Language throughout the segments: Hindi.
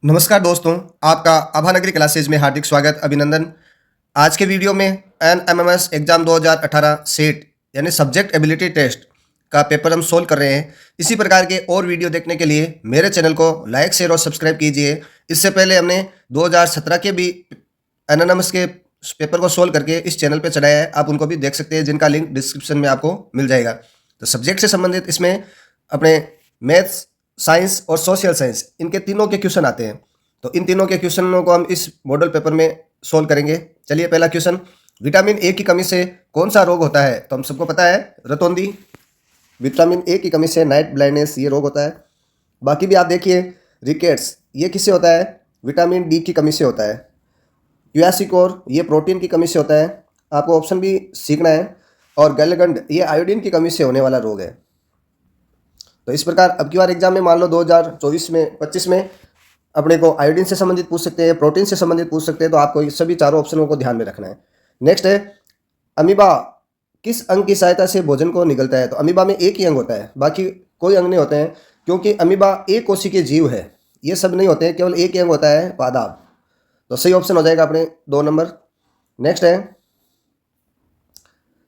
नमस्कार दोस्तों, आपका आभा नगरी क्लासेज में हार्दिक स्वागत, अभिनंदन। आज के वीडियो में एनएमएमएस एग्जाम 2018 सेट यानी सब्जेक्ट एबिलिटी टेस्ट का पेपर हम सोल्व कर रहे हैं। इसी प्रकार के और वीडियो देखने के लिए मेरे चैनल को लाइक, शेयर और सब्सक्राइब कीजिए। इससे पहले हमने 2017 के भी एनएमएमएस के पेपर को सोल्व करके इस चैनल पर चढ़ाया है, आप उनको भी देख सकते हैं, जिनका लिंक डिस्क्रिप्शन में आपको मिल जाएगा। तो सब्जेक्ट से संबंधित इसमें अपने मैथ्स, साइंस और सोशल साइंस, इनके तीनों के क्वेश्चन आते हैं। तो इन तीनों के क्वेश्चनों को हम इस मॉडल पेपर में सोल्व करेंगे। चलिए, पहला क्वेश्चन, विटामिन ए की कमी से कौन सा रोग होता है? तो हम सबको पता है, रतौंधी। विटामिन ए की कमी से नाइट ब्लाइंडनेस ये रोग होता है। बाकी भी आप देखिए, रिकेट्स ये किससे होता है? विटामिन डी की कमी से होता है। क्वासिकोर ये प्रोटीन की कमी से होता है। आपको ऑप्शन भी सीखना है। और गलगंड ये आयोडीन की कमी से होने वाला रोग है। तो इस प्रकार अब की बार एग्जाम में मान लो 2024 में 25 में अपने को आयोडीन से संबंधित पूछ सकते हैं, प्रोटीन से संबंधित पूछ सकते हैं। तो आपको इस सभी चारों ऑप्शनों को ध्यान में रखना है। नेक्स्ट है, अमीबा किस अंग की सहायता से भोजन को निगलता है? तो अमीबा में एक ही अंग होता है, बाकी कोई अंग नहीं होते हैं, क्योंकि अमीबा एक कोशिकीय जीव है। ये सब नहीं होते हैं, केवल एक ही अंग होता है, पादाब। तो सही ऑप्शन हो जाएगा अपने 2 नंबर। नेक्स्ट है,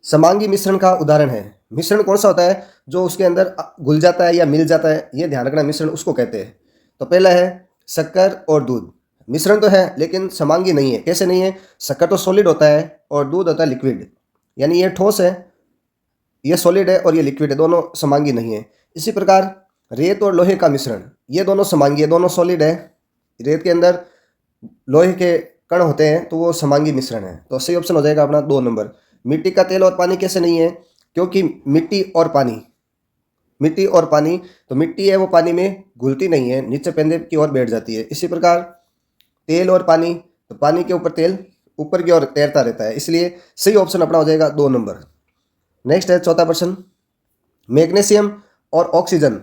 समांगी मिश्रण का उदाहरण है। मिश्रण कौन सा होता है जो उसके अंदर घुल जाता है या मिल जाता है? ये ध्यान रखना, मिश्रण उसको कहते हैं। तो पहला है शक्कर और दूध। मिश्रण तो है लेकिन समांगी नहीं है। कैसे नहीं है? शक्कर तो सॉलिड होता है और दूध होता है लिक्विड, यानी ये ठोस है, ये सॉलिड है और ये लिक्विड है, दोनों समांगी नहीं है। इसी प्रकार रेत और लोहे का मिश्रण, ये दोनों समांगी है, दोनों सॉलिड है। रेत के अंदर लोहे के कण होते हैं तो वो समांगी मिश्रण है। तो सही ऑप्शन हो जाएगा अपना 2 नंबर। मिट्टी का तेल और पानी कैसे नहीं है? क्योंकि मिट्टी और पानी, तो मिट्टी है वो पानी में घुलती नहीं है, नीचे पेंदे की ओर बैठ जाती है। इसी प्रकार तेल और पानी, तो पानी के ऊपर तेल ऊपर की ओर तैरता रहता है, इसलिए सही ऑप्शन अपना हो जाएगा 2 नंबर। नेक्स्ट है चौथा प्रश्न, मैग्नीशियम और ऑक्सीजन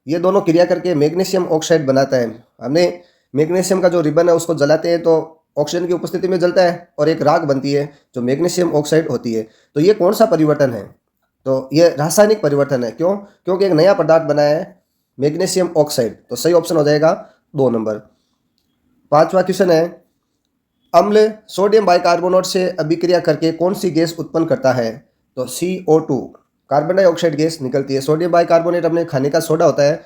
ये दोनों क्रिया करके मैग्नीशियम ऑक्साइड बनाता है। हमने मैग्नीशियम का जो रिबन है उसको जलाते हैं तो ऑक्सीजन की उपस्थिति में जलता है और एक राख बनती है जो मैग्नीशियम ऑक्साइड होती है। तो ये कौन सा परिवर्तन है? तो ये रासायनिक परिवर्तन है। क्यों? क्योंकि एक नया पदार्थ बना है मैग्नीशियम ऑक्साइड। तो सही ऑप्शन हो जाएगा 2 नंबर। पांचवा क्वेश्चन है, अम्ल सोडियम बाइकार्बोनेट से अभिक्रिया करके कौन सी गैस उत्पन्न करता है? तो CO2 कार्बन डाइऑक्साइड गैस निकलती है। सोडियम बाइकार्बोनेट अपने खाने का सोडा होता है,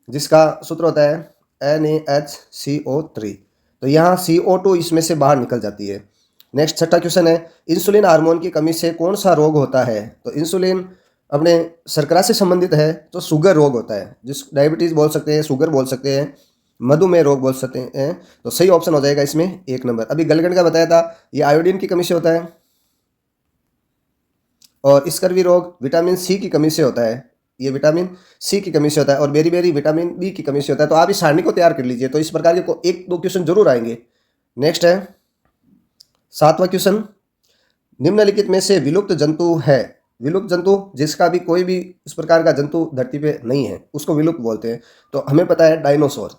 जिसका सूत्र होता है NaHCO3। तो यहाँ CO2 इसमें से बाहर निकल जाती है। नेक्स्ट छठा क्वेश्चन है, इंसुलिन हार्मोन की कमी से कौन सा रोग होता है? तो इंसुलिन अपने शर्करा से संबंधित है, तो शुगर रोग होता है, जिस डायबिटीज़ बोल सकते हैं, शुगर बोल सकते हैं, मधुमेह रोग बोल सकते हैं। तो सही ऑप्शन हो जाएगा इसमें 1 नंबर। अभी गलगंड का बताया था, ये आयोडीन की कमी से होता है। और स्कर्वी रोग विटामिन सी की कमी से होता है, ये विटामिन सी की कमी से होता है। और बेरी बेरी विटामिन बी की कमी से होता है। तो आप इस सारणी को तैयार कर लीजिए, तो इस प्रकार के 1-2 क्वेश्चन जरूर आएंगे। नेक्स्ट है 7वां क्वेश्चन, निम्नलिखित में से विलुप्त जंतु है। विलुप्त जंतु जिसका भी कोई भी इस प्रकार का जंतु धरती पे नहीं है, उसको विलुप्त बोलते हैं। तो हमें पता है डायनासोर,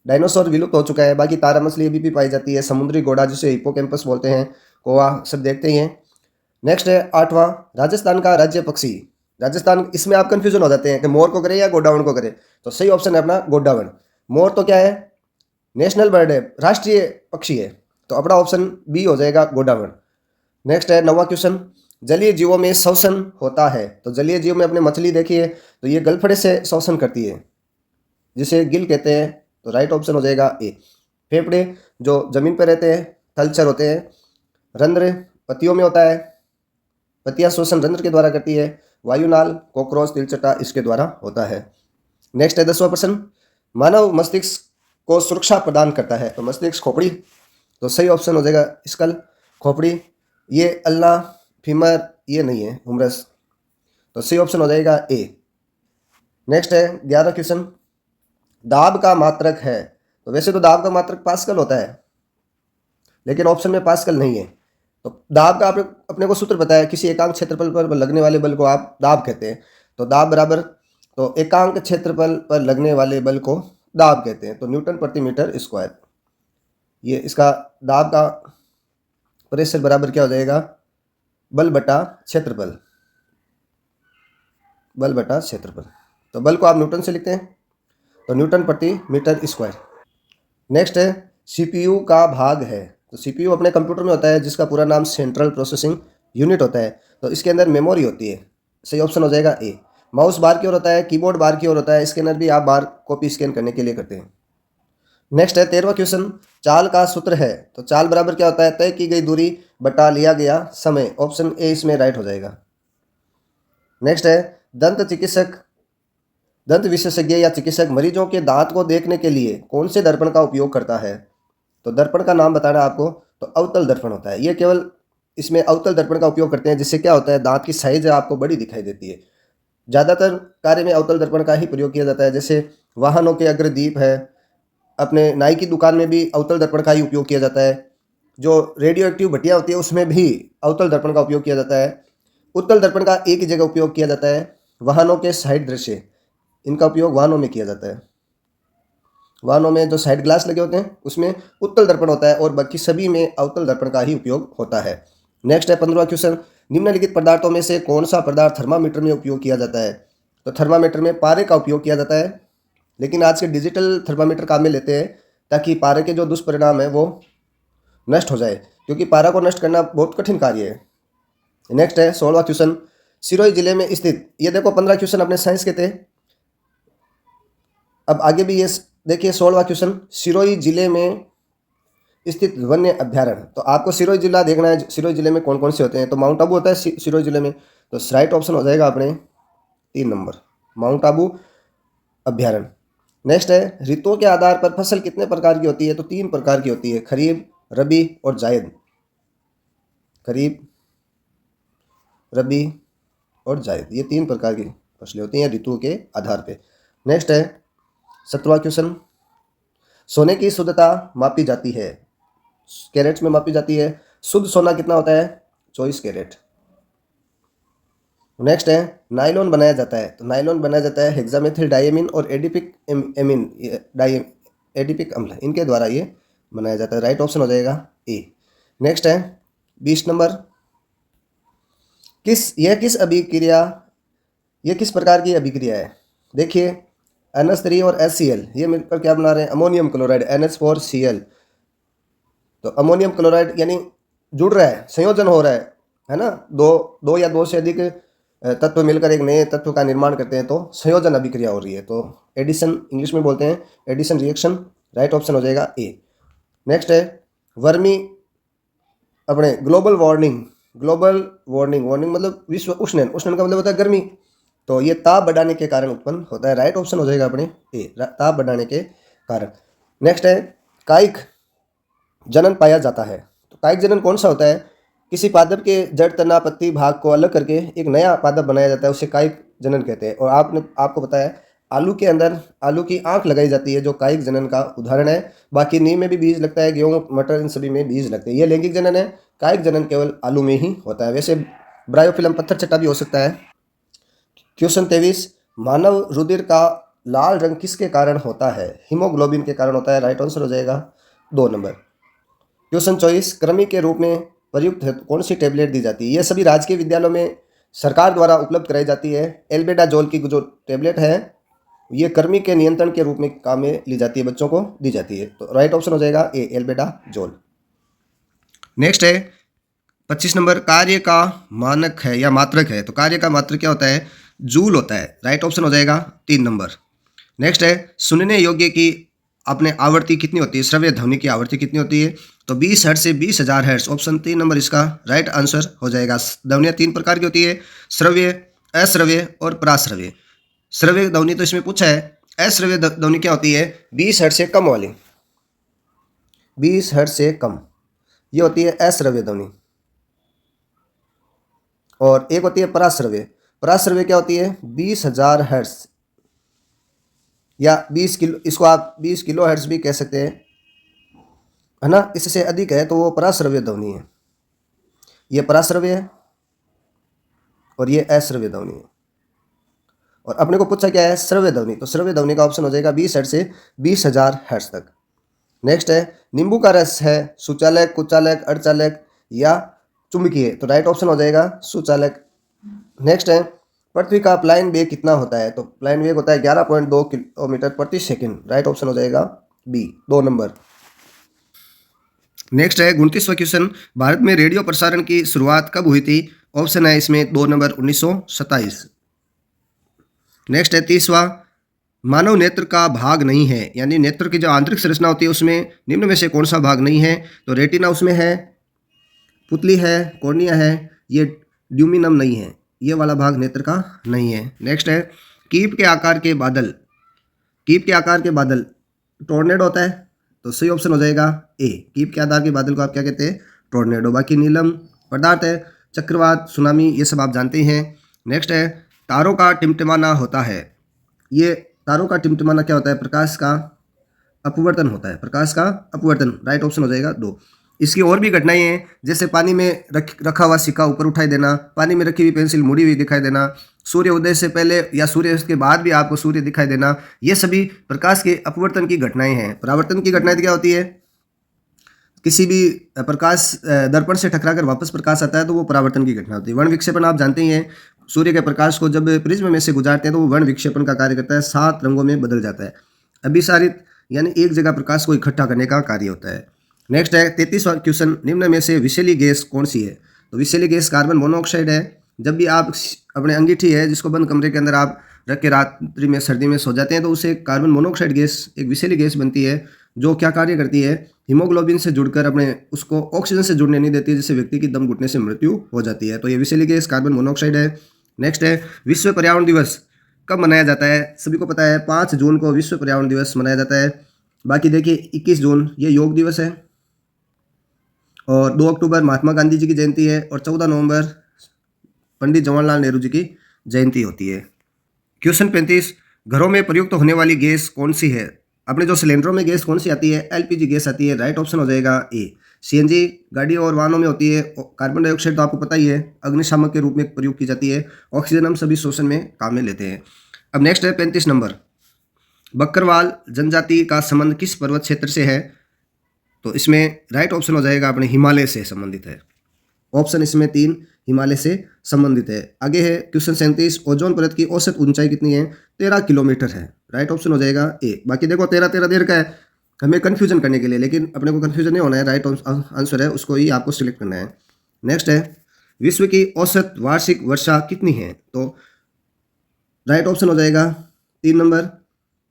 डायनासोर विलुप्त हो चुका है। बाकी तारा मछली अभी भी पाई जाती है, समुद्री घोड़ा जिसे हिप्पोकैम्पस बोलते हैं, कौवा, सब देखते ही हैं। नेक्स्ट है 8वां, राजस्थान का राज्य पक्षी। राजस्थान, इसमें आप कंफ्यूजन हो जाते हैं कि मोर को करें या गोडावण को करें। तो सही ऑप्शन है अपना गोडावण। मोर तो क्या है? नेशनल बर्ड है, राष्ट्रीय पक्षी है। तो अपना ऑप्शन बी हो जाएगा गोडावण। नेक्स्ट है 9वां क्वेश्चन, जलीय जीवों में श्वसन होता है। तो जलीय जीव में अपने मछली देखिए, तो ये गलफड़े से श्वसन करती है, जिसे गिल कहते हैं। तो राइट ऑप्शन हो जाएगा ए। फेफड़े जो जमीन पर रहते हैं, थलचर होते हैं। रंध्र पत्तियों में होता है, पत्तियां श्वसन रंध्र के द्वारा करती है। वायुनाल, कॉकरोच, तिलचट्टा इसके द्वारा होता है। नेक्स्ट है 10वां प्रश्न, मानव मस्तिष्क को सुरक्षा प्रदान करता है। तो मस्तिष्क खोपड़ी, तो सही ऑप्शन हो जाएगा स्कल, खोपड़ी। ये अल्ना, फीमर ये नहीं है, हुमरस। तो सही ऑप्शन हो जाएगा ए। नेक्स्ट है 11वां क्वेश्चन, दाब का मात्रक है। तो वैसे तो दाब का मात्रक पास्कल होता है, लेकिन ऑप्शन में पास्कल नहीं है। तो दाब का अपने को सूत्र पता है, किसी एकांक क्षेत्रफल पर लगने वाले बल को आप दाब कहते हैं। तो दाब बराबर, तो एकांक क्षेत्रफल पर लगने वाले बल को दाब कहते हैं। तो न्यूटन प्रति मीटर स्क्वायर, ये इसका दाब का प्रेशर बराबर क्या हो जाएगा? बल बटा क्षेत्रफल, बल बटा क्षेत्रफल। तो बल को आप न्यूटन से लिखते हैं, तो न्यूटन प्रति मीटर स्क्वायर। नेक्स्ट है सीपीयू का भाग है। तो सीपीयू अपने कंप्यूटर में होता है जिसका पूरा नाम सेंट्रल प्रोसेसिंग यूनिट होता है। तो इसके अंदर मेमोरी होती है। सही ऑप्शन हो जाएगा ए। माउस बार की ओर होता है, कीबोर्ड बार की ओर होता है। स्कैनर भी आप बार कॉपी स्कैन करने के लिए करते हैं। नेक्स्ट है 13वां क्वेश्चन, चाल का सूत्र है। तो चाल बराबर क्या होता है? तय की गई दूरी बटा लिया गया समय। ऑप्शन ए इसमें राइट हो जाएगा। नेक्स्ट है दंत चिकित्सक, दंत विशेषज्ञ या चिकित्सक मरीजों के दांत को देखने के लिए कौन से दर्पण का उपयोग करता है? तो दर्पण का नाम बताना आपको। तो अवतल दर्पण होता है। ये केवल इसमें अवतल दर्पण का उपयोग करते हैं जिससे क्या होता है, दांत की साइज आपको बड़ी दिखाई देती है। ज़्यादातर कार्य में अवतल दर्पण का ही प्रयोग किया जाता है। जैसे वाहनों के अग्रदीप है, अपने नाई की दुकान में भी अवतल दर्पण का ही उपयोग किया जाता है। जो रेडियो एक्टिव भट्टियाँ होती है उसमें भी अवतल दर्पण का उपयोग किया जाता है। उत्तल दर्पण का एक ही जगह उपयोग किया जाता है। वाहनों के साइड दृश्य, इनका उपयोग वाहनों में किया जाता है। वाहनों में जो साइड ग्लास लगे होते हैं उसमें उत्तल दर्पण होता है और बाकी सभी में अवतल दर्पण का ही उपयोग होता है। नेक्स्ट है 15वां क्वेश्चन, निम्नलिखित पदार्थों में से कौन सा पदार्थ थर्मामीटर में उपयोग किया जाता है? तो थर्मामीटर में पारे का उपयोग किया जाता है, लेकिन आज के डिजिटल थर्मामीटर काम में लेते हैं ताकि पारे के जो दुष्परिणाम है वो नष्ट हो जाए, क्योंकि पारा को नष्ट करना बहुत कठिन कार्य है। नेक्स्ट है 16वां क्वेश्चन, सिरोही जिले में स्थित। ये देखो 15 क्वेश्चन अपने साइंस के थे। अब आगे भी ये देखिए 16वां क्वेश्चन, सिरोही जिले में स्थित वन्य अभ्यारण्य। तो आपको सिरोही जिला देखना है, सिरोही जिले में कौन कौन से होते हैं। तो माउंट आबू होता है सिरोही जिले में। तो राइट ऑप्शन हो जाएगा अपने 3 नंबर, माउंट आबू अभ्यारण्य। नेक्स्ट है ऋतुओं के आधार पर फसल कितने प्रकार की होती है? तो 3 प्रकार की होती है, खरीफ, रबी और जायद। खरीफ, रबी और जायद, ये 3 प्रकार की फसलें होती हैं ऋतुओं के आधार पे। नेक्स्ट है 17वां क्वेश्चन, सोने की शुद्धता मापी जाती है, कैरेट्स में मापी जाती है। शुद्ध सोना कितना होता है? 24 कैरेट। नेक्स्ट है नायलॉन बनाया जाता है। तो नायलॉन बनाया जाता है हेक्सामेथिल डायमीन और एडिपिक एमीन एडिपिक अम्ल, इनके द्वारा ये बनाया जाता है। राइट ऑप्शन हो जाएगा ए। नेक्स्ट है 20 नंबर, किस अभिक्रिया, ये किस प्रकार की अभिक्रिया है? देखिए NH3 और HCl ये मिलकर क्या बना रहे हैं? Ammonium chloride, NH4Cl। तो अमोनियम क्लोराइड यानी जुड़ रहा है, संयोजन हो रहा है ना। दो या दो से अधिक तत्व मिलकर एक नए तत्व का निर्माण करते हैं, तो संयोजन अभिक्रिया हो रही है। तो एडिशन इंग्लिश में बोलते हैं, एडिशन रिएक्शन। राइट ऑप्शन हो जाएगा ए। नेक्स्ट है वर्मी, अपने ग्लोबल वार्मिंग, वार्मिंग मतलब विश्व उष्णन, उष्णन का मतलब होता है गर्मी। तो ये ताप बढ़ाने के कारण उत्पन्न होता है। राइट ऑप्शन हो जाएगा अपने ए, ताप बढ़ाने के कारण। नेक्स्ट है कायिक जनन पाया जाता है। तो कायिक जनन कौन सा होता है? किसी पादप के जड़, तना, पत्ती भाग को अलग करके एक नया पादप बनाया जाता है, उसे कायिक जनन कहते हैं। और आपको पता है आलू के अंदर आलू की आंख लगाई जाती है जो कायिक जनन का उदाहरण है। बाकी नीम में भी बीज लगता है, गेहूँ, मटर, इन सभी में बीज लगते हैं। ये लैंगिक जनन है, कायिक जनन केवल आलू में ही होता है। वैसे ब्रायोफिल्म पत्थर चट्टा भी हो सकता है। क्वेश्चन 23, मानव रुधिर का लाल रंग किसके कारण होता है? हीमोग्लोबिन के कारण होता है। राइट आंसर हो जाएगा 2 नंबर। क्वेश्चन 24, कृमि के रूप में प्रयुक्त हेतु कौन सी टेबलेट दी जाती है? ये सभी राजकीय विद्यालयों में सरकार द्वारा उपलब्ध कराई जाती है। एल्बेडाजोल की जो टेबलेट है ये कृमि के नियंत्रण के रूप में काम में ली जाती है, बच्चों को दी जाती है। तो राइट ऑप्शन हो जाएगा ए, एल्बेडाजोल। नेक्स्ट है 25 नंबर, कार्य का मानक है या मात्रक है। तो कार्य का मात्रक क्या होता है? जूल होता है। राइट ऑप्शन हो जाएगा 3 नंबर। नेक्स्ट है सुनने योग्य की अपने आवृत्ति कितनी होती है? श्रव्य ध्वनि की आवृत्ति कितनी होती है? तो 20 हर्ट्ज से 20,000 हर्ट्ज। ऑप्शन 3 नंबर इसका राइट आंसर हो जाएगा। ध्वनियाँ 3 प्रकार की होती है, श्रव्य, अश्रव्य और पराश्रव्य। श्रव्य ध्वनि तो इसमें पूछा है। अश्रव्य ध्वनि क्या होती है? 20 हर्ट्ज से कम वाली, 20 हर्ट्ज से कम, ये होती है अश्रव्य ध्वनि। और एक होती है पराश्रव्य। पराश्रव्य क्या होती है? 20,000 हर्ट्ज या 20 किलो, इसको आप 20 किलो हर्ट्ज भी कह सकते हैं, है ना। इससे अधिक है तो वो पराश्रव्य ध्वनि है। ये पराश्रव्य है और ये अश्रव्य ध्वनि है। और अपने को पूछा क्या है? श्रव्य ध्वनि। तो श्रव्य ध्वनि का ऑप्शन हो जाएगा 20 हर्ट्ज से 20,000 हर्ट्ज तक। नेक्स्ट है नींबू का रस है सुचालक, कुचालक, अर्धचालक या चुंबकीय। तो राइट ऑप्शन हो जाएगा सुचालक। नेक्स्ट है पृथ्वी का प्लाइन वेग कितना होता है? तो प्लाइन वेग होता है 11.2 किलोमीटर प्रति सेकंड। राइट ऑप्शन हो जाएगा बी 2 नंबर। नेक्स्ट है 29वां क्वेश्चन, भारत में रेडियो प्रसारण की शुरुआत कब हुई थी? ऑप्शन है इसमें 2 नंबर 1927। नेक्स्ट है 30वां, मानव नेत्र का भाग नहीं है, यानी नेत्र की जो आंतरिक संरचना होती है उसमें निम्न में से कौन सा भाग नहीं है? तो रेटिना उसमें है, पुतली है, कॉर्निया है, ये ड्यूमिनम नहीं है, ये वाला भाग नेत्र का नहीं है। नेक्स्ट है कीप के आकार के बादल, कीप के आकार के बादल टोर्नेडो होता है, तो सही ऑप्शन हो जाएगा ए। कीप के आकार के बादल को आप क्या कहते हैं? टोर्नेडो। बाकी नीलम पदार्थ है, चक्रवात, सुनामी, ये सब आप जानते ही हैं। नेक्स्ट है तारों का टिमटिमाना होता है, ये तारों का टिमटिमाना क्या होता है? प्रकाश का अपवर्तन होता है, प्रकाश का अपवर्तन, राइट ऑप्शन हो जाएगा 2। इसकी और भी घटनाएं हैं, जैसे पानी में रखा हुआ सिक्का ऊपर उठाई देना, पानी में रखी हुई पेंसिल मुड़ी हुई दिखाई देना, सूर्य उदय से पहले या सूर्य के बाद भी आपको सूर्य दिखाई देना, ये सभी प्रकाश के अपवर्तन की घटनाएं हैं। परावर्तन की घटनाएं क्या होती है? किसी भी प्रकाश दर्पण से टकराकर वापस प्रकाश आता है तो वो परावर्तन की घटना होती है। वर्ण विक्षेपण आप जानते ही हैं, सूर्य के प्रकाश को जब प्रिज्म में से गुजारते हैं तो वो वर्ण विक्षेपण का कार्य करता है, 7 रंगों में बदल जाता है। अभिसारित यानी एक जगह प्रकाश को इकट्ठा करने का कार्य होता है। नेक्स्ट है 33वां क्वेश्चन, निम्न में से विषैली गैस कौन सी है? तो विषैली गैस कार्बन मोनोऑक्साइड है। जब भी आप अपने अंगीठी है जिसको बंद कमरे के अंदर आप रख के रात्रि में सर्दी में सो जाते हैं तो उसे कार्बन मोनोऑक्साइड गैस एक विषैली गैस बनती है, जो क्या कार्य करती है? हीमोग्लोबिन से जुड़कर अपने उसको ऑक्सीजन से जुड़ने नहीं देती है, जिससे व्यक्ति की दम घुटने से मृत्यु हो जाती है। तो ये विषैली गैस कार्बन मोनोऑक्साइड है। नेक्स्ट है विश्व पर्यावरण दिवस कब मनाया जाता है? सभी को पता है 5 जून को विश्व पर्यावरण दिवस मनाया जाता है। बाकी देखिए 21 जून ये योग दिवस है, और 2 अक्टूबर महात्मा गांधी जी की जयंती है, और 14 नवंबर पंडित जवाहरलाल नेहरू जी की जयंती होती है। क्वेश्चन 35, घरों में प्रयुक्त होने वाली गैस कौन सी है? अपने जो सिलेंडरों में गैस कौन सी आती है? एलपीजी गैस आती है, राइट ऑप्शन हो जाएगा ए। सीएनजी गाड़ी और वाहनों में होती है। कार्बन डाइऑक्साइड तो आपको पता ही है, अग्निशामक के रूप में प्रयोग की जाती है। ऑक्सीजन हम सभी श्वसन में काम में लेते हैं। अब नेक्स्ट है 35 नंबर, बकरवाल जनजाति का संबंध किस पर्वत क्षेत्र से है? तो इसमें राइट ऑप्शन हो जाएगा अपने हिमालय से संबंधित है। ऑप्शन इसमें 3 हिमालय से संबंधित है। आगे है क्वेश्चन 37, ओजोन परत की औसत ऊंचाई कितनी है? 13 किलोमीटर है, राइट ऑप्शन हो जाएगा ए। बाकी देखो 13 देर का है हमें कन्फ्यूजन करने के लिए, लेकिन अपने को कन्फ्यूजन नहीं होना है, राइट आंसर है उसको ही आपको सिलेक्ट करना है। नेक्स्ट है विश्व की औसत वार्षिक वर्षा कितनी है? तो राइट ऑप्शन हो जाएगा 3 नंबर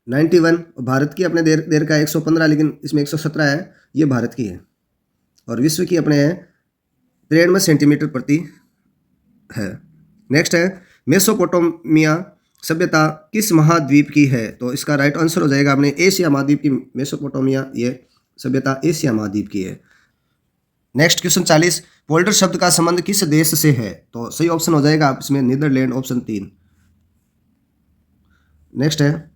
91। भारत की अपने देर का 115, लेकिन इसमें 117 है, ये भारत की है। और विश्व की अपने है 93 सेंटीमीटर प्रति है। नेक्स्ट है मेसोपोटामिया सभ्यता किस महाद्वीप की है? तो इसका राइट आंसर हो जाएगा अपने एशिया महाद्वीप की। मेसोपोटामिया ये सभ्यता एशिया महाद्वीप की है। नेक्स्ट क्वेश्चन 40, पोल्डर शब्द का संबंध किस देश से है? तो सही ऑप्शन हो जाएगा इसमें नीदरलैंड, ऑप्शन 3। नेक्स्ट है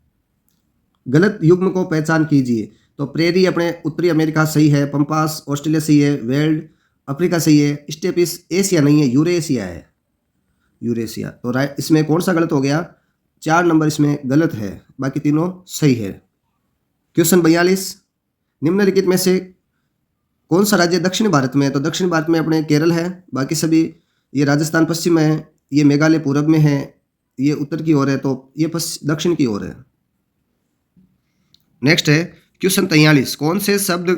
गलत युग्म को पहचान कीजिए। तो प्रेरी अपने उत्तरी अमेरिका सही है, पंपास ऑस्ट्रेलिया सही है, वेल्ड अफ्रीका सही है, स्टेपिस एशिया नहीं है, यूरेशिया है, यूरेशिया। तो राइट इसमें कौन सा गलत हो गया? 4 नंबर इसमें गलत है, बाकी तीनों सही है। क्वेश्चन 42, निम्नलिखित में से कौन सा राज्य दक्षिण भारत में है? तो दक्षिण भारत में अपने केरल है, बाकी सभी ये राजस्थान पश्चिम में है, ये मेघालय पूर्व में है, ये उत्तर की ओर है, तो ये दक्षिण की ओर है। नेक्स्ट है क्वेश्चन 43, कौन से शब्द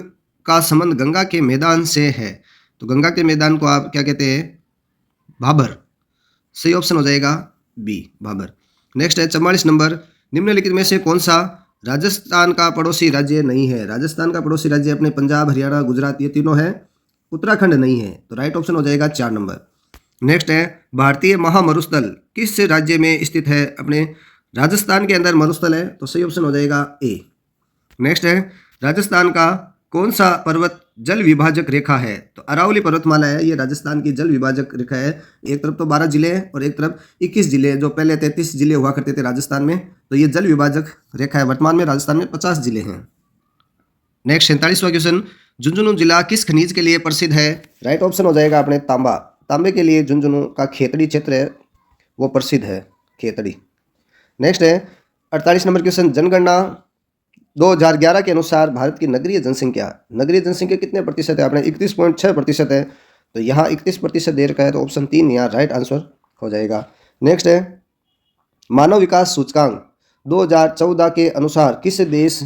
का संबंध गंगा के मैदान से है? तो गंगा के मैदान को आप क्या कहते हैं? भाबर, सही ऑप्शन हो जाएगा बी भाबर। नेक्स्ट है 44 नंबर, निम्नलिखित में से कौन सा राजस्थान का पड़ोसी राज्य नहीं है? राजस्थान का पड़ोसी राज्य अपने पंजाब, हरियाणा, गुजरात ये तीनों है, उत्तराखंड नहीं है, तो राइट ऑप्शन हो जाएगा 4 नंबर। नेक्स्ट है भारतीय महामरुस्थल किस राज्य में स्थित है? अपने राजस्थान के अंदर मरुस्थल है, तो सही ऑप्शन हो जाएगा ए। नेक्स्ट है राजस्थान का कौन सा पर्वत जल विभाजक रेखा है? तो अरावली पर्वतमाला है, ये राजस्थान की जल विभाजक रेखा है। एक तरफ तो 12 जिले हैं और एक तरफ 21 जिले हैं, जो पहले 33 जिले हुआ करते थे राजस्थान में, तो ये जल विभाजक रेखा है। वर्तमान में राजस्थान में 50 जिले हैं। नेक्स्ट 47वां क्वेश्चन, झुंझुनू जिला किस खनिज के लिए प्रसिद्ध है? राइट ऑप्शन हो जाएगा अपने तांबा, तांबे के लिए झुंझुनू का खेतड़ी क्षेत्र है वो प्रसिद्ध है, खेतड़ी। नेक्स्ट है 48 नंबर क्वेश्चन, जनगणना 2011 के अनुसार भारत की नगरीय जनसंख्या कितने प्रतिशत है? आपने 31.6% है, तो यहाँ 31% दे रखा है, तो ऑप्शन 3 यहाँ राइट आंसर हो जाएगा। नेक्स्ट है मानव विकास सूचकांक 2014 के अनुसार किस देश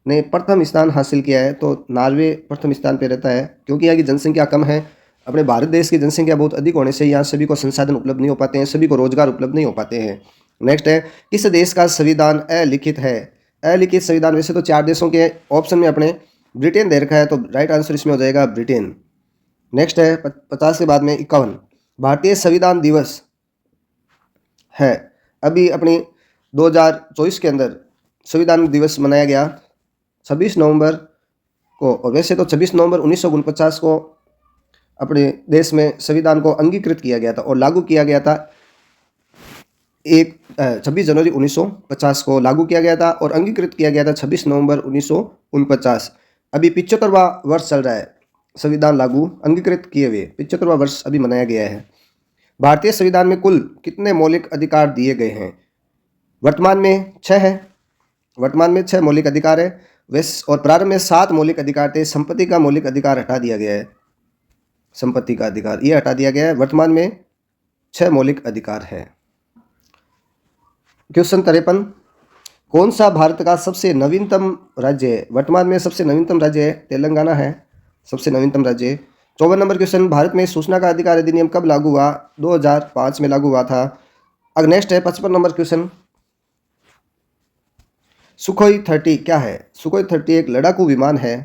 ने प्रथम स्थान हासिल किया है, तो नॉर्वे प्रथम स्थान पे रहता है क्योंकि यहाँ की जनसंख्या कम है। अपने भारत देश की जनसंख्या बहुत अधिक होने से यहाँ सभी को संसाधन उपलब्ध नहीं हो पाते हैं, सभी को रोजगार उपलब्ध नहीं हो पाते हैं। नेक्स्ट है, किस देश का संविधान अलिखित है? अलिखित संविधान, वैसे तो 4 देशों के ऑप्शन में अपने ब्रिटेन दे रखा है, तो राइट आंसर इसमें हो जाएगा ब्रिटेन। नेक्स्ट है 50 के बाद में 51, भारतीय संविधान दिवस है अभी अपनी 2024 के अंदर संविधान दिवस मनाया गया 26 नवंबर को, और वैसे तो 26 नवंबर 1949 को अपने देश में संविधान को अंगीकृत किया गया था और लागू किया गया था। 26 जनवरी 1950 को लागू किया गया था और अंगीकृत किया गया था 26 नवंबर 1949। अभी 75वां वर्ष चल रहा है संविधान लागू अंगीकृत किए हुए, 75वां वर्ष अभी मनाया गया है। भारतीय संविधान में कुल कितने मौलिक अधिकार दिए गए हैं? वर्तमान में 6 है, वर्तमान में 6 मौलिक अधिकार है वैसे, और प्रारंभ में 7 मौलिक अधिकार थे। संपत्ति का मौलिक अधिकार हटा दिया गया है, संपत्ति का अधिकार ये हटा दिया गया है। वर्तमान में 6 मौलिक अधिकार है। क्वेश्चन 53, कौन सा भारत का सबसे नवीनतम राज्य है? वर्तमान में सबसे नवीनतम राज्य है तेलंगाना है, सबसे नवीनतम राज्य। 54 नंबर क्वेश्चन, भारत में सूचना का अधिकार अधिनियम कब लागू हुआ? 2005 में लागू हुआ था। अब नेक्स्ट है 55 नंबर क्वेश्चन, सुखोई 30 क्या है? सुखोई 30 एक लड़ाकू विमान है,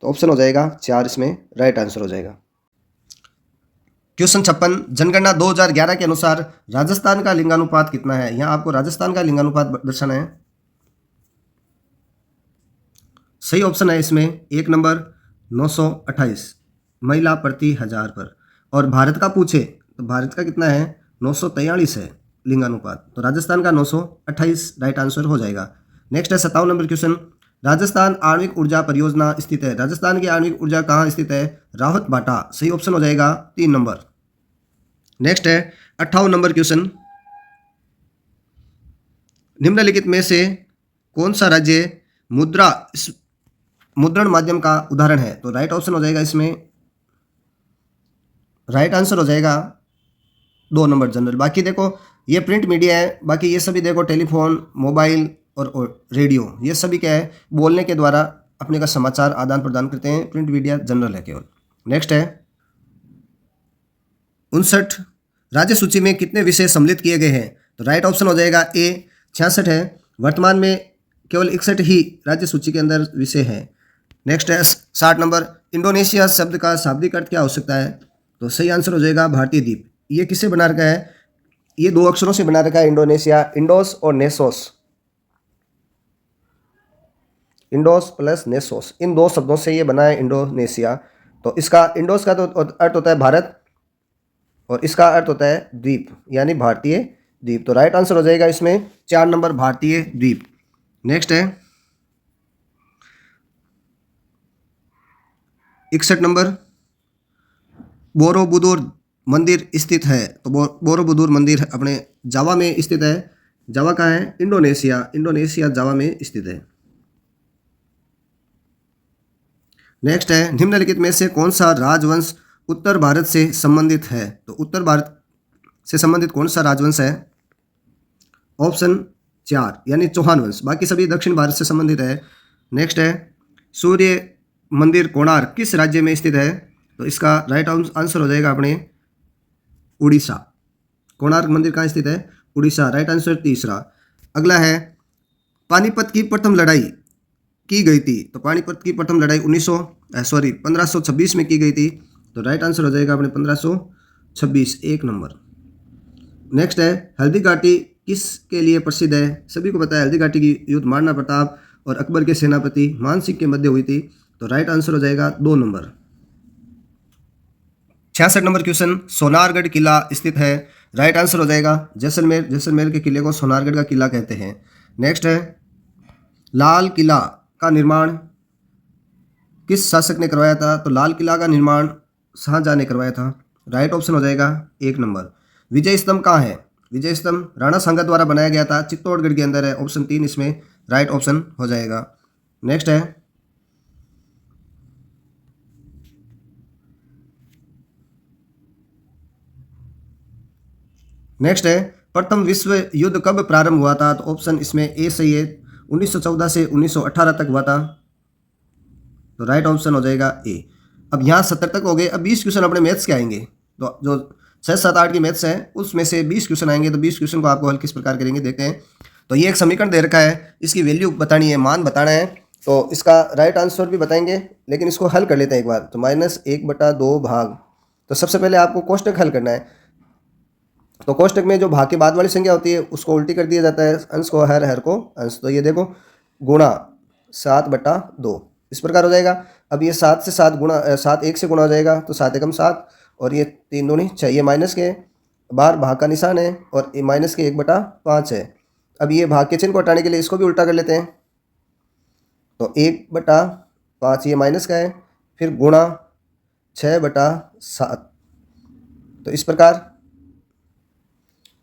तो ऑप्शन हो जाएगा 4 इसमें राइट आंसर हो जाएगा। क्वेश्चन 56, जनगणना 2011 के अनुसार राजस्थान का लिंगानुपात कितना है? यहाँ आपको राजस्थान का लिंगानुपात दर्शाना है। सही ऑप्शन है इसमें 1 नंबर 928 महिला प्रति 1000 पर, और भारत का पूछे तो भारत का कितना है? 943 है लिंगानुपात, तो राजस्थान का 928 राइट आंसर हो जाएगा। नेक्स्ट है 57 नंबर क्वेश्चन, राजस्थान आणविक ऊर्जा परियोजना स्थित है। राजस्थान की आणविक ऊर्जा कहाँ स्थित है? रावत भाटा, सही ऑप्शन हो जाएगा 3 नंबर। नेक्स्ट है 58 नंबर क्वेश्चन, निम्नलिखित में से कौन सा राज्य मुद्रण माध्यम का उदाहरण है? तो राइट ऑप्शन हो जाएगा इसमें, राइट आंसर हो जाएगा 2 नंबर जनरल। बाकी देखो ये प्रिंट मीडिया है, बाकी ये सभी देखो टेलीफोन, मोबाइल और रेडियो, ये सभी क्या है? बोलने के द्वारा अपने का समाचार आदान प्रदान करते हैं। प्रिंट मीडिया जनरल है केवल। नेक्स्ट है 59, राज्य सूची में कितने विषय सम्मिलित किए गए हैं? तो राइट ऑप्शन हो जाएगा ए 66 है। वर्तमान में केवल 61 ही राज्य सूची के अंदर विषय है। नेक्स्ट है 60 नंबर, इंडोनेशिया शब्द का शाब्दिक अर्थ क्या हो सकता है? तो सही आंसर हो जाएगा भारतीय द्वीप। ये किससे बना रखा है? ये 2 अक्षरों से बना रखा है इंडोनेशिया, इंडोस और नेसोस, इंडोस प्लस नेसोस, इन 2 शब्दों से ये बना है इंडोनेशिया। तो इसका इंडोस का तो अर्थ होता है भारत और इसका अर्थ होता है द्वीप, यानी भारतीय द्वीप। तो राइट आंसर हो जाएगा इसमें 4 नंबर भारतीय द्वीप। नेक्स्ट है 61 नंबर, बोरोबुदुर मंदिर स्थित है। तो बोरोबुदुर मंदिर अपने जावा में स्थित है। जावा कहाँ है? इंडोनेशिया, इंडोनेशिया जावा में स्थित है। नेक्स्ट है, निम्नलिखित में से कौन सा राजवंश उत्तर भारत से संबंधित है? तो उत्तर भारत से संबंधित कौन सा राजवंश है? ऑप्शन 4 यानी चौहान वंश, बाकी सभी दक्षिण भारत से संबंधित है। नेक्स्ट है सूर्य मंदिर कोणार्क किस राज्य में स्थित है? तो इसका राइट आंसर हो जाएगा अपने उड़ीसा। कोणार्क मंदिर कहाँ स्थित है? उड़ीसा, राइट आंसर तीसरा। अगला है पानीपत की प्रथम लड़ाई की गई थी। तो पानीपत की प्रथम लड़ाई 1526 में की गई थी। तो राइट आंसर हो जाएगा अपने 1526, 1 नंबर। नेक्स्ट है हल्दी घाटी किसके लिए प्रसिद्ध है? सभी को पता है हल्दी घाटी की युद्ध महाराणा प्रताप और अकबर के सेनापति मान सिंह के मध्य हुई थी। तो राइट आंसर हो जाएगा 2 नंबर। 66 नंबर क्वेश्चन, सोनारगढ़ किला स्थित है। राइट आंसर हो जाएगा जैसलमेर, जैसलमेर के किले को सोनारगढ़ का किला कहते हैं। नेक्स्ट है लाल किला का निर्माण किस शासक ने करवाया था? तो लाल किला का निर्माण शाहजहां ने करवाया था। राइट ऑप्शन हो जाएगा 1 नंबर। विजय स्तंभ कहाँ है? विजय स्तंभ राणा सांगा द्वारा बनाया गया था, चित्तौड़गढ़ के अंदर है। ऑप्शन 3 इसमें राइट ऑप्शन हो जाएगा। नेक्स्ट है प्रथम विश्व युद्ध कब प्रारंभ हुआ था? तो ऑप्शन इसमें ए सही है, 1914 से 1918 तक हुआ था। तो राइट ऑप्शन हो जाएगा ए। अब यहाँ 70 तक हो गए। अब 20 क्वेश्चन अपने मैथ्स के आएंगे। तो जो 6, 7, 8 की मैथ्स है उसमें से 20 क्वेश्चन आएंगे। तो 20 क्वेश्चन को आपको हल किस प्रकार करेंगे देखते हैं। तो ये एक समीकरण दे रखा है, इसकी वैल्यू बतानी है, मान बताना है। तो इसका राइट आंसर भी बताएंगे, लेकिन इसको हल कर लेते हैं एक बार। तो -1/2 भाग, तो सबसे पहले आपको कोष्टक हल करना है। तो कोष्टक में जो भाग के बाद वाली संख्या होती है उसको उल्टी कर दिया जाता है, अंश को हर, हर को अंश। तो ये देखो गुणा 7/2 इस प्रकार हो जाएगा। अब ये 7 से 7 गुणा 7 1 से गुणा हो जाएगा, तो 7 एकम 7 और ये 3 दूनी 6, ये माइनस के बाहर भाग का निशान है और ये माइनस के 1/5 है। अब ये भाग के चिन्ह को हटाने के लिए इसको भी उल्टा कर लेते हैं। तो 1/5 ये माइनस का है, फिर गुणा 6/7। तो इस प्रकार,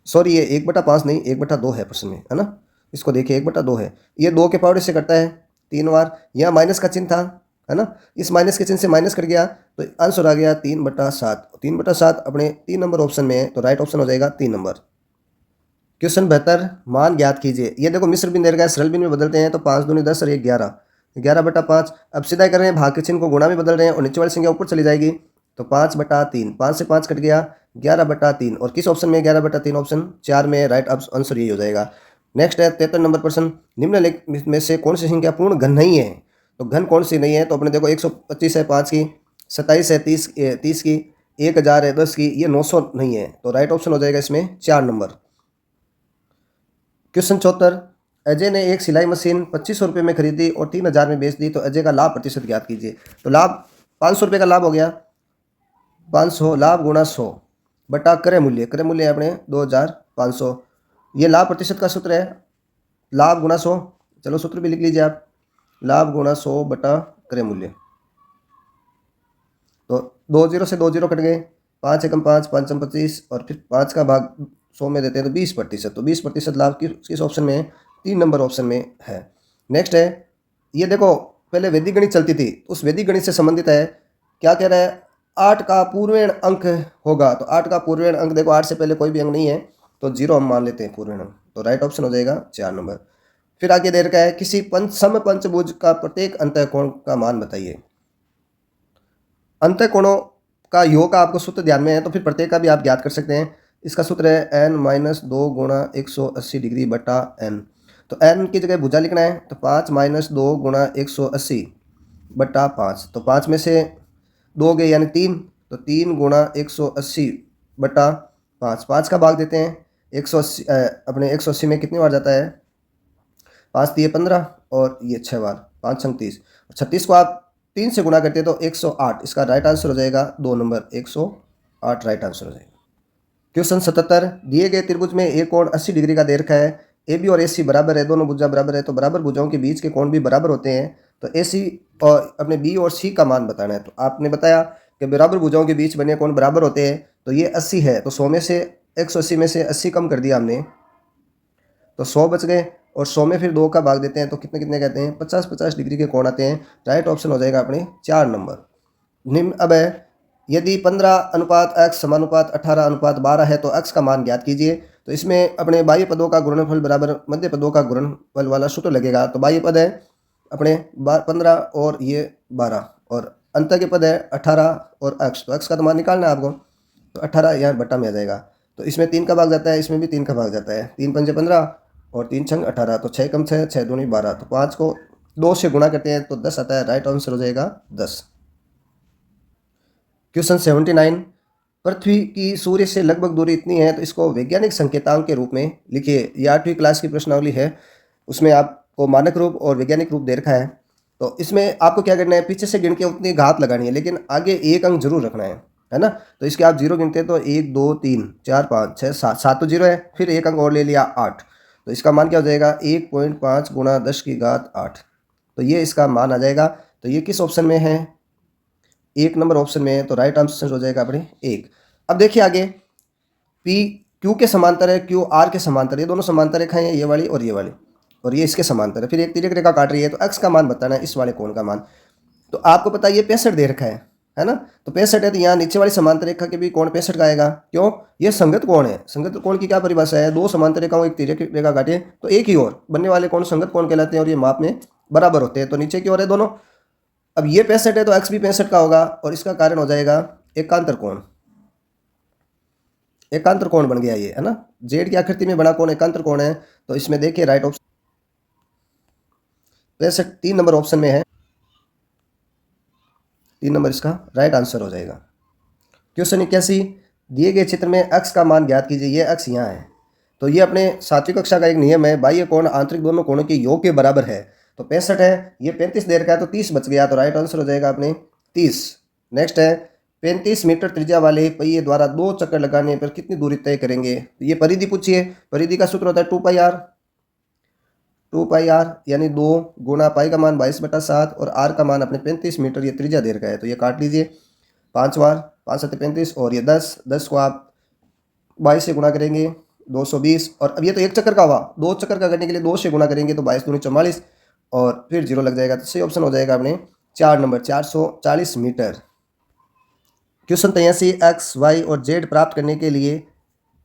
सॉरी ये 1/5 नहीं 1/2 है प्रश्न में, है ना। इसको देखिए 1/2 है, ये 2 के पावर से कटता है 3 बार। यहाँ माइनस का चिन्ह था, है ना, इस माइनस के चिन्ह से माइनस कट गया तो आंसर आ गया 3/7। 3/7 अपने 3 नंबर ऑप्शन में है, तो राइट ऑप्शन हो जाएगा 3 नंबर। क्वेश्चन 72, मान ज्ञात कीजिए। ये देखो मिश्र बिंदु दे रखा है, सरल बिंदु में बदलते हैं। तो 5 दूनी 10 और 1 11, 11/5। अब सीधा कर रहे हैं, भाग के चिन्ह को गुणा में बदल रहे हैं और नीचे वाली संख्या ऊपर चली जाएगी। तो 5/3, 5 से 5 कट गया 11/3। और किस ऑप्शन में 11/3? ऑप्शन 4 में। राइट आंसर यही हो जाएगा। नेक्स्ट है 73 नंबर प्रश्न, निम्नलिखित में से कौन सी संख्या पूर्ण घन नहीं है? तो घन कौन सी नहीं है? तो अपने देखो 125 है 5 की, 27 है 30 की, 1000 है 10 की, ये 900 नहीं है। तो राइट ऑप्शन हो जाएगा इसमें 4 नंबर। क्वेश्चन 74, अजय ने एक सिलाई मशीन 2500 रुपये में खरीदी और 3000 में बेच दी। तो अजय का लाभ प्रतिशत ज्ञात कीजिए। तो लाभ 500 रुपये का लाभ हो गया, 500 लाभ गुणा 100 बटा क्रय मूल्य। क्रय मूल्य है अपने 2500। ये लाभ प्रतिशत का सूत्र है, लाभ गुणा 100। चलो सूत्र भी लिख लीजिए आप, लाभ गुणा 100 बटा क्रय मूल्य। तो 2 0 से 2 0 कट गए, 5 एकम 5, 5 एकम 25 और फिर 5 का भाग 100 में देते हैं तो 20%। तो 20% लाभ किस ऑप्शन में है? 3 नंबर ऑप्शन में है। नेक्स्ट है, ये देखो पहले वैदिक गणित चलती थी, उस वैदिक गणित से संबंधित है। क्या कह रहा है? 8 का पूर्वेण अंक होगा। तो 8 का पूर्वेण अंक, देखो 8 से पहले कोई भी अंक नहीं है तो 0 हम मान लेते हैं पूर्वेण अंक। तो राइट ऑप्शन हो जाएगा 4 नंबर। फिर आगे दे रखा है, किसी समपंचभुज का प्रत्येक अंतःकोण का मान बताइए। अंतःकोणों का योग का आपको सूत्र ध्यान में है, तो फिर प्रत्येक का भी आप ज्ञात कर सकते हैं। इसका सूत्र है n-2 गुणा 180 डिग्री बटा n। तो n की जगह भुजा लिखना है, तो 5 - 2 गुणा 180 बटा 5। तो 5 में से 2 गए यानी 3, तो 3 गुणा 180 बटा 5। 5 का भाग देते हैं 180, अपने 180 में कितनी बार जाता है? 5 दिए 15 और ये 6 बार, 5 छंग 30। 36 को आप 3 से गुणा करते हैं तो 108। इसका राइट आंसर हो जाएगा 2 नंबर, 108 राइट आंसर हो जाएगा। क्वेश्चन 77, दिए गए त्रिभुज में एक कोण 80 डिग्री का दे रखा है। ए बी और ए सी बराबर है, दोनों भुजा बराबर है, तो बराबर भुजाओं के बीच के कोण भी बराबर होते हैं। तो ए सी और अपने बी और सी का मान बताना है। तो आपने बताया कि बराबर भुजाओं के बीच बने कोण बराबर होते हैं। तो ये 80 है, तो 100 में से 180 में से 80 कम कर दिया हमने, तो 100 बच गए। और 100 में फिर 2 का भाग देते हैं तो कितने कितने कहते हैं? 50-50 डिग्री के कोण आते हैं। राइट ऑप्शन हो जाएगा अपने 4 नंबर। निम्न अब है, यदि 15:x समानुपात 18:12 है तो x का मान ज्ञात कीजिए। तो इसमें अपने बाह्य पदों का गुणनफल बराबर मध्य पदों का गुणनफल वाला सूत्र लगेगा। तो बाह्य पद है अपने 15 और ये 12 और अंत के पद है 18 और x। तो x का तो मान निकालना है आपको, तो 18 यहाँ बट्टा में आ जाएगा। तो इसमें 3 का भाग जाता है, इसमें भी 3 का भाग जाता है। 3 पंजे 15 और 3 छंग 18, तो 6 कम 6, 6 दूनी 12। तो 5 को 2 से गुणा करते हैं तो 10 आता है। राइट आंसर हो जाएगा 10। क्वेश्चन 79, पृथ्वी की सूर्य से लगभग दूरी इतनी है, तो इसको वैज्ञानिक संकेतांक के रूप में लिखिए। ये 8वीं क्लास की प्रश्नावली है, उसमें आपको मानक रूप और वैज्ञानिक रूप दे रखा है। तो इसमें आपको क्या करना है? पीछे से गिन के उतनी घात लगानी है, लेकिन आगे एक अंक जरूर रखना है ना। तो इसके आप 0 गिनते हैं तो 1 2 3 4 5 6 7, 7 तो 0 है, फिर एक अंक और ले लिया 8। तो इसका मान क्या हो जाएगा? 1.5 गुणा 10 की घात 8। तो ये इसका मान आ जाएगा। तो ये किस ऑप्शन में है? 1 नंबर ऑप्शन में है। तो राइट आंसर हो जाएगा अपने 1। अब देखिए आगे, पी क्यू के समांतर है, क्यू आर के समांतर, ये दोनों समांतर रेखाएं हैं, ये वाली, और ये इसके समांतर है। फिर एक तिर्यक रेखा काट रही है, तो x का मान बताना है, इस वाले कोण का मान। तो आपको पता है ये 65 दे रखा है ना। तो 65 है, तो यहाँ नीचे वाली समांतर रेखा के भी कोण 65 का आएगा। क्यों? ये संगत कोण है। संगत कोण की क्या परिभाषा है? 2 समांतर रेखाओं एक तिर्यक रेखा काटे तो एक ही ओर बनने वाले कोण संगत कोण कहलाते हैं और ये माप में बराबर होते हैं। तो नीचे की ओर है दोनों, अब ये 65 है तो x भी 65 का होगा और इसका कारण हो जाएगा एकांतर कोण। एकांतर कोण बन गया ये, है ना। जेड की आकृति में बना कोण एकांतर कोण है। तो इसमें देखिए राइट ऑप्शन 65 3 नंबर ऑप्शन में है, 3 नंबर इसका राइट आंसर हो जाएगा। क्वेश्चन 81, दिए गए चित्र में x का मान ज्ञात कीजिए। ये x यहाँ है, तो ये अपने सातवीं कक्षा का एक नियम है, बाह्य कोण आंतरिक दोनों कोणों के योग के बराबर है। तो 65 है, ये 35 दे रखा है तो 30 बच गया, तो राइट आंसर हो जाएगा अपने 30। नेक्स्ट है 35 मीटर त्रिज्या वाले पहिए द्वारा 2 चक्कर लगाने पर कितनी दूरी तय करेंगे। तो ये परिधि पूछिए, परिधि का सूत्र होता है 2 पाई आर, यानी 2 गुना पाई का मान 22/7 और आर का मान अपने 35 मीटर ये त्रिज्या दे रखा है। तो ये काट लीजिए 5 बार, 5 7 35 और ये 10 को आप 22 से गुणा करेंगे 220। और अब ये तो एक चक्कर का हुआ, 2 चक्कर का करने के लिए 2 से गुणा करेंगे तो 22 दूनी 44 और फिर 0 लग जाएगा। तो सही ऑप्शन हो जाएगा अपने 4 number 440 metre. Question 83, X Y और जेड प्राप्त करने के लिए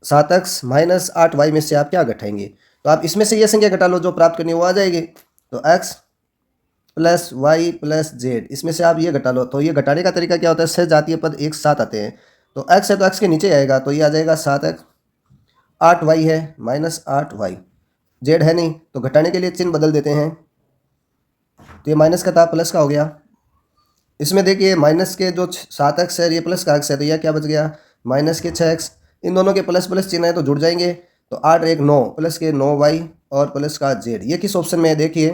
7x माइनस 8y में से आप क्या घटाएंगे। तो आप इसमें से ये संख्या घटा लो जो प्राप्त करनी है वो आ जाएगी। तो x plus Y plus Z, इसमें से आप ये घटा लो। तो ये घटाने का तरीका क्या होता है, सहजातीय पद एक साथ आते हैं। तो x है तो x के नीचे आएगा, तो ये आ जाएगा 7x, 8y है माइनस 8y, जेड है नहीं तो घटाने के लिए चिन्ह बदल देते हैं। तो ये माइनस का था प्लस का हो गया। इसमें देखिए माइनस के जो 7x है ये प्लस का x है, तो यह क्या बच गया माइनस के 6x। इन दोनों के प्लस प्लस चिन्ह है तो जुड़ जाएंगे। तो 8 1 9 प्लस के 9y और प्लस का जेड। ये किस ऑप्शन में है देखिए,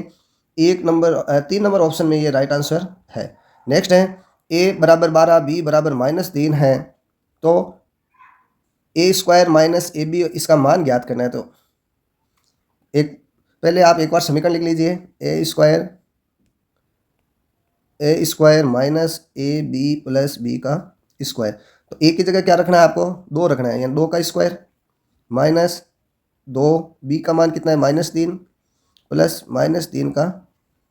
3 नंबर ऑप्शन में ये राइट आंसर है। नेक्स्ट है a बराबर 12 b बराबर -3 है, तो a square minus A B इसका मान ज्ञात करना है। तो पहले आप एक बार समीकरण लिख लीजिए, A square minus A B plus B का स्क्वायर। तो ए की जगह क्या रखना है आपको, 2 रखना है, यानी 2 का स्क्वायर माइनस 2, बी का मान कितना है -3 प्लस -3 का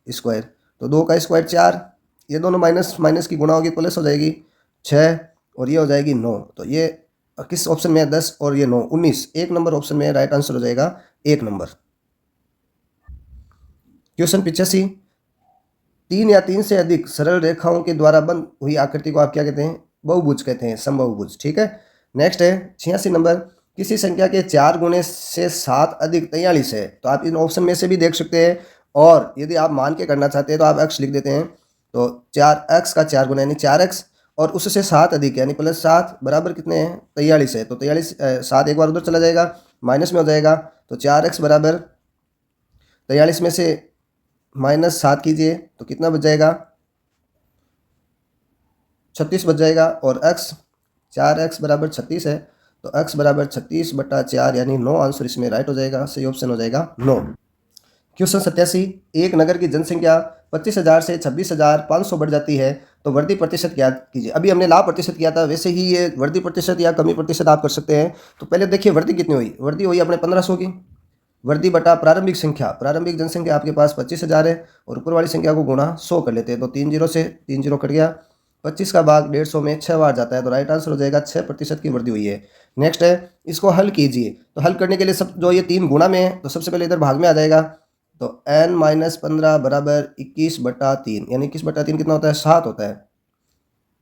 स्क्वायर। तो 2 का स्क्वायर 4, ये दोनों माइनस माइनस की गुणा होगी प्लस हो जाएगी 6 और ये हो जाएगी 9। तो ये किस ऑप्शन में है 10 और ये 9 19, 1 नंबर ऑप्शन में राइट आंसर हो जाएगा 1 नंबर। क्वेश्चन 85, 3 या 3 से अधिक सरल रेखाओं के द्वारा बंद हुई आकृति को आप क्या कहते हैं, बहुभुज कहते हैं, समबाहुभुज। ठीक है। नेक्स्ट है 86 नंबर, किसी संख्या के 4 गुणे से 7 अधिक 43 है। तो आप इन ऑप्शन में से भी देख सकते हैं, और यदि आप मान के करना चाहते हैं तो आप x लिख देते हैं। तो 4x का 4 गुना यानी 4x और उससे 7 अधिक यानी +7 बराबर कितने हैं 43 है। तो 43 7 एक बार उधर चला जाएगा माइनस में हो जाएगा। तो 4x बराबर 43 में से -7 कीजिए तो कितना बच जाएगा 36 बच जाएगा। और x 4x बराबर 36 है, तो x बराबर 36/4 यानी 9 आंसर इसमें राइट हो जाएगा। सही ऑप्शन हो जाएगा 9। क्वेश्चन 87, एक नगर की जनसंख्या 25,000 से 26,500 बढ़ जाती है तो वृद्धि प्रतिशत ज्ञात कीजिए। अभी हमने लाभ प्रतिशत किया था, वैसे ही ये वृद्धि प्रतिशत या कमी प्रतिशत आप कर सकते हैं। तो पहले देखिए वृद्धि कितनी हुई, वृद्धि हुई अपने 1500 की, वृद्धि बटा प्रारंभिक संख्या, प्रारंभिक जनसंख्या आपके पास 25,000 है और ऊपर वाली संख्या को गुणा 100 कर लेते हैं। तो 3 0 से 3 0 कट गया, 25 का भाग 150 में 6 बार जाता है, तो राइट आंसर हो जाएगा 6% की वृद्धि हुई है। नेक्स्ट है इसको हल कीजिए। तो हल करने के लिए सब जो ये 3 गुणा में है तो सबसे पहले इधर भाग में आ जाएगा। तो n-15 बराबर 21/3 यानी 21/3 कितना होता है 7 होता है,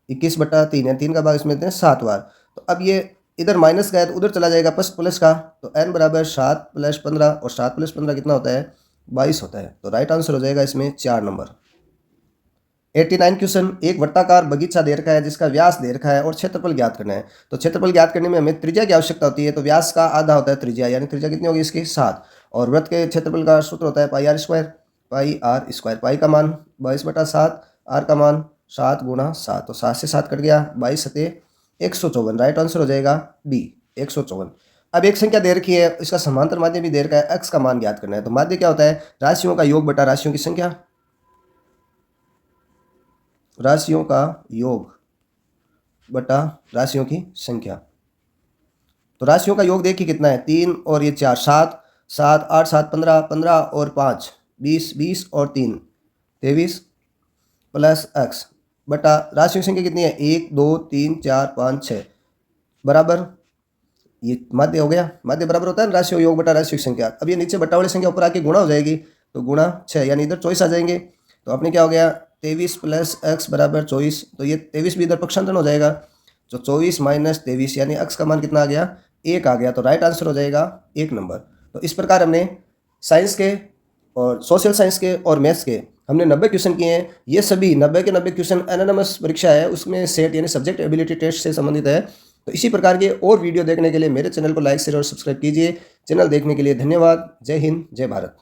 21/3 यानी 3 का भाग इसमें देते हैं 7 बार। तो अब ये इधर माइनस का है तो उधर चला जाएगा प्लस का। तो n बराबर 7 + 15 और 7 + 15 कितना होता है 22 होता है। तो राइट आंसर हो जाएगा इसमें 4 नंबर। 89 क्वेश्चन, एक वृत्ताकार बगीचा दे रखा है जिसका व्यास दे रखा है और क्षेत्रफल ज्ञात करना है। तो क्षेत्रफल ज्ञात करने में हमें त्रिज्या की आवश्यकता होती है। तो व्यास का आधा होता है त्रिज्या, यानी त्रिज्या कितनी होगी इसकी 7। और वृत्त के क्षेत्रफल का सूत्र होता है πr², पाई का मान 22/7, आर का मान 7 × 7। तो 7 से 7 कट गया, 22 सते 154, राइट आंसर हो जाएगा बी 154। अब एक संख्या दे रखी है, इसका समांतर माध्य भी दे रखा है, x का मान ज्ञात करना है। तो माध्य क्या होता है, राशियों का योग बटा राशियों की संख्या, राशियों का योग बटा राशियों की संख्या। तो राशियों का योग देखिए कितना है 3 और ये 4, 7 7 8 7 15 15 और 5 20 20 और 3 23 प्लस x बटा राशियों की संख्या कितनी है 1 2 3 4 5 6 बराबर, ये माध्य हो गया। माध्य बराबर होता है ना राशियों योग बटा राशियों की संख्या। अब ये नीचे बटा वाली संख्या ऊपर आके गुणा हो जाएगी, तो गुणा 6 यानी इधर 24 आ जाएंगे। तो अपने क्या हो गया 23 प्लस x बराबर 24, तो ये 23 भी इधर पक्षांतरण हो जाएगा, जो 24 माइनस 23 यानी x का मान कितना आ गया, 1 आ गया, तो राइट आंसर हो जाएगा 1 नंबर। तो इस प्रकार हमने साइंस के और सोशल साइंस के और मैथ्स के हमने 90 क्वेश्चन किए हैं। ये सभी 90 के 90 क्वेश्चन एनानमस परीक्षा है, उसमें सेट यानी सब्जेक्ट एबिलिटी टेस्ट से संबंधित है। तो इसी प्रकार के और वीडियो देखने के लिए मेरे चैनल को लाइक शेयर और सब्सक्राइब कीजिए। चैनल देखने के लिए धन्यवाद। जय हिंद, जय भारत।